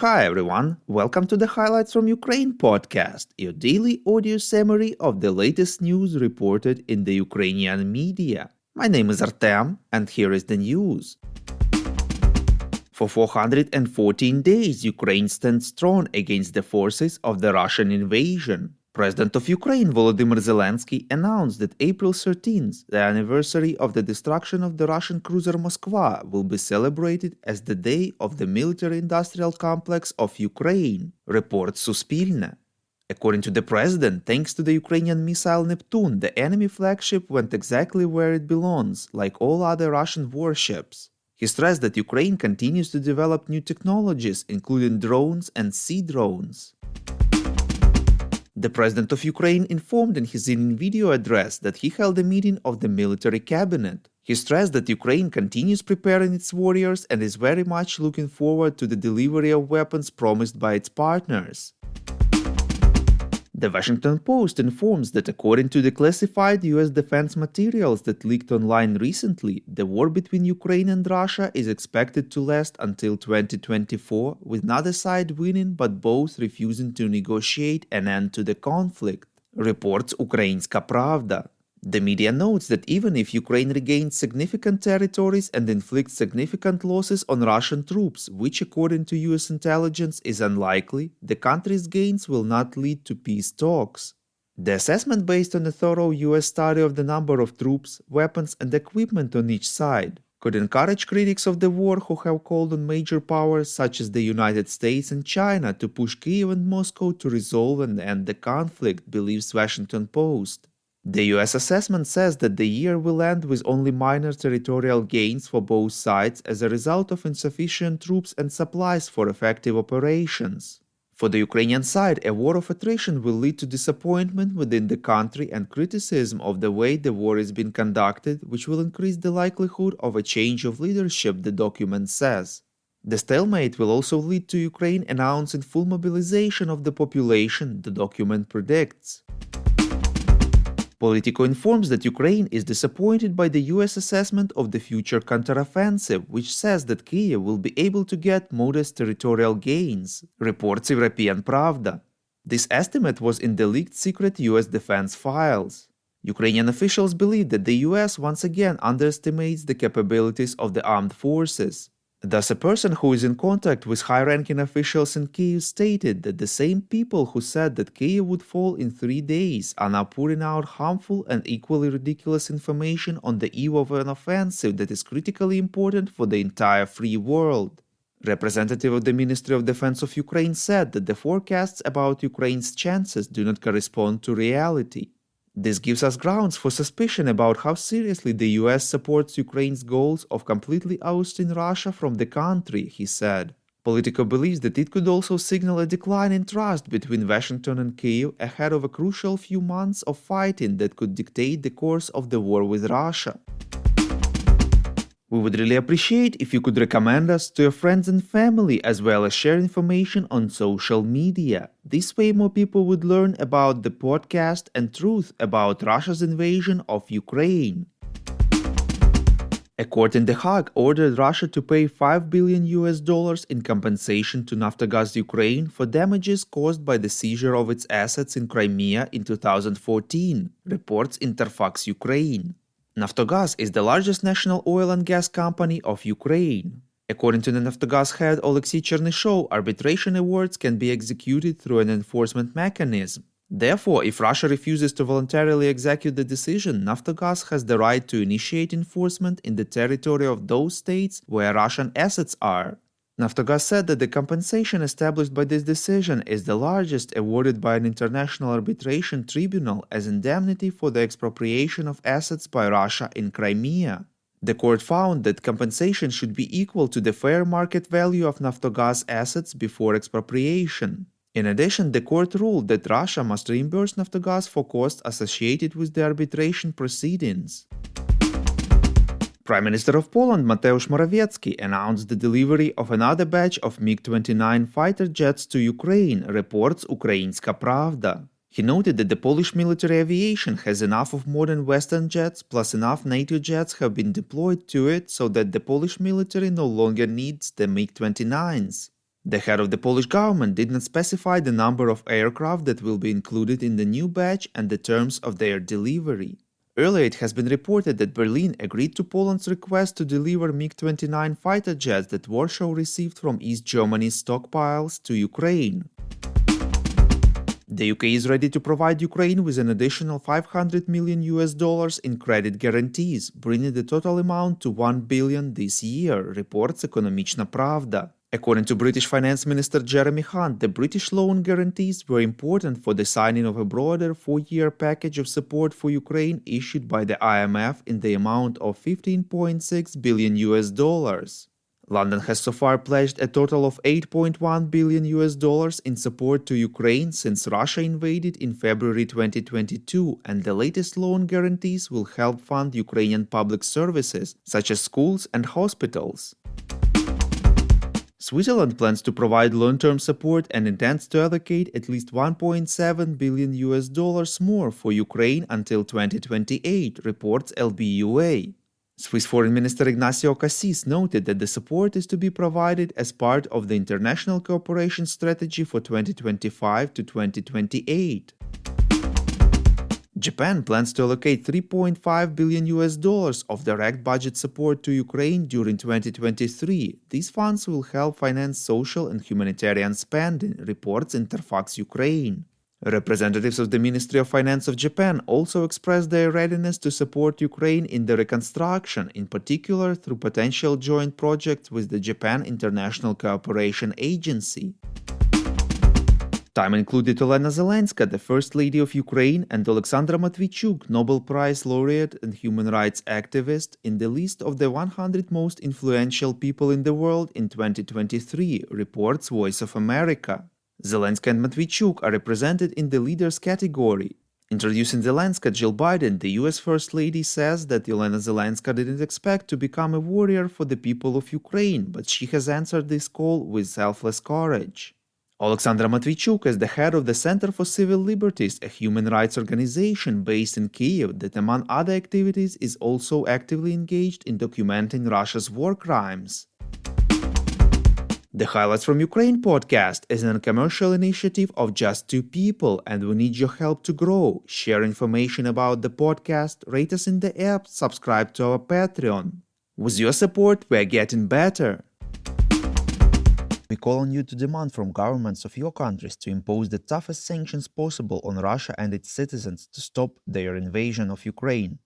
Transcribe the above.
Hi everyone, welcome to the Highlights from Ukraine podcast, your daily audio summary of the latest news reported in the Ukrainian media. My name is Artem, and here is the news. For 414 days, Ukraine stands strong against the forces of the Russian invasion. President of Ukraine Volodymyr Zelensky announced that April 13th, the anniversary of the destruction of the Russian cruiser Moskva, will be celebrated as the day of the military-industrial complex of Ukraine, reports Suspilne. According to the president, thanks to the Ukrainian missile Neptune, the enemy flagship went exactly where it belongs, like all other Russian warships. He stressed that Ukraine continues to develop new technologies, including drones and sea drones. The president of Ukraine informed in his video address that he held a meeting of the military cabinet. He stressed that Ukraine continues preparing its warriors and is very much looking forward to the delivery of weapons promised by its partners. The Washington Post informs that according to the classified US defense materials that leaked online recently, the war between Ukraine and Russia is expected to last until 2024, with neither side winning but both refusing to negotiate an end to the conflict, reports Ukrainska Pravda. The media notes that even if Ukraine regains significant territories and inflicts significant losses on Russian troops, which according to US intelligence is unlikely, the country's gains will not lead to peace talks. The assessment based on a thorough US study of the number of troops, weapons and equipment on each side could encourage critics of the war who have called on major powers such as the United States and China to push Kyiv and Moscow to resolve and end the conflict, believes Washington Post. The US assessment says that the year will end with only minor territorial gains for both sides as a result of insufficient troops and supplies for effective operations. For the Ukrainian side, a war of attrition will lead to disappointment within the country and criticism of the way the war is being conducted, which will increase the likelihood of a change of leadership, the document says. The stalemate will also lead to Ukraine announcing full mobilization of the population, the document predicts. Politico informs that Ukraine is disappointed by the US assessment of the future counteroffensive, which says that Kyiv will be able to get modest territorial gains, reports European Pravda. This estimate was in the leaked secret US defense files. Ukrainian officials believe that the US once again underestimates the capabilities of the armed forces. Thus, a person who is in contact with high-ranking officials in Kyiv stated that the same people who said that Kyiv would fall in 3 days are now putting out harmful and equally ridiculous information on the eve of an offensive that is critically important for the entire free world. Representative of the Ministry of Defense of Ukraine said that the forecasts about Ukraine's chances do not correspond to reality. This gives us grounds for suspicion about how seriously the US supports Ukraine's goals of completely ousting Russia from the country, he said. Politico believes that it could also signal a decline in trust between Washington and Kyiv ahead of a crucial few months of fighting that could dictate the course of the war with Russia. We would really appreciate if you could recommend us to your friends and family as well as share information on social media. This way more people would learn about the podcast and truth about Russia's invasion of Ukraine. A court in The Hague ordered Russia to pay $5 billion in compensation to Naftogaz Ukraine for damages caused by the seizure of its assets in Crimea in 2014, reports Interfax Ukraine. Naftogaz is the largest national oil and gas company of Ukraine. According to the Naftogaz head Oleksiy Chernyshev, arbitration awards can be executed through an enforcement mechanism. Therefore, if Russia refuses to voluntarily execute the decision, Naftogaz has the right to initiate enforcement in the territory of those states where Russian assets are. Naftogaz said that the compensation established by this decision is the largest awarded by an international arbitration tribunal as indemnity for the expropriation of assets by Russia in Crimea. The court found that compensation should be equal to the fair market value of Naftogaz assets before expropriation. In addition, the court ruled that Russia must reimburse Naftogaz for costs associated with the arbitration proceedings. Prime Minister of Poland Mateusz Morawiecki announced the delivery of another batch of MiG-29 fighter jets to Ukraine, reports Ukrainska Pravda. He noted that the Polish military aviation has enough of modern Western jets, plus enough NATO jets have been deployed to it so that the Polish military no longer needs the MiG-29s. The head of the Polish government did not specify the number of aircraft that will be included in the new batch and the terms of their delivery. Earlier, it has been reported that Berlin agreed to Poland's request to deliver MiG-29 fighter jets that Warsaw received from East Germany's stockpiles to Ukraine. The UK is ready to provide Ukraine with an additional $500 million in credit guarantees, bringing the total amount to $1 billion this year, reports Ekonomiczna Pravda. According to British Finance Minister Jeremy Hunt, the British loan guarantees were important for the signing of a broader 4-year package of support for Ukraine issued by the IMF in the amount of $15.6 billion. London has so far pledged a total of $8.1 billion in support to Ukraine since Russia invaded in February 2022, and the latest loan guarantees will help fund Ukrainian public services, such as schools and hospitals. Switzerland plans to provide long-term support and intends to allocate at least $1.7 billion more for Ukraine until 2028, reports LBUA. Swiss Foreign Minister Ignacio Cassis noted that the support is to be provided as part of the international cooperation strategy for 2025 to 2028. Japan plans to allocate $3.5 billion of direct budget support to Ukraine during 2023. These funds will help finance social and humanitarian spending, reports Interfax Ukraine. Representatives of the Ministry of Finance of Japan also expressed their readiness to support Ukraine in the reconstruction, in particular through potential joint projects with the Japan International Cooperation Agency. Time included Olena Zelenska, the First Lady of Ukraine, and Alexandra Matviichuk, Nobel Prize laureate and human rights activist, in the list of the 100 most influential people in the world in 2023, reports Voice of America. Zelenska and Matviichuk are represented in the leaders category. Introducing Zelenska, Jill Biden, the US First Lady, says that Olena Zelenska didn't expect to become a warrior for the people of Ukraine, but she has answered this call with selfless courage. Alexandra Matviichuk is the head of the Center for Civil Liberties, a human rights organization based in Kyiv that, among other activities, is also actively engaged in documenting Russia's war crimes. The Highlights from Ukraine podcast is a commercial initiative of just two people, and we need your help to grow. Share information about the podcast, rate us in the app, subscribe to our Patreon. With your support, we are getting better. We call on you to demand from governments of your countries to impose the toughest sanctions possible on Russia and its citizens to stop their invasion of Ukraine.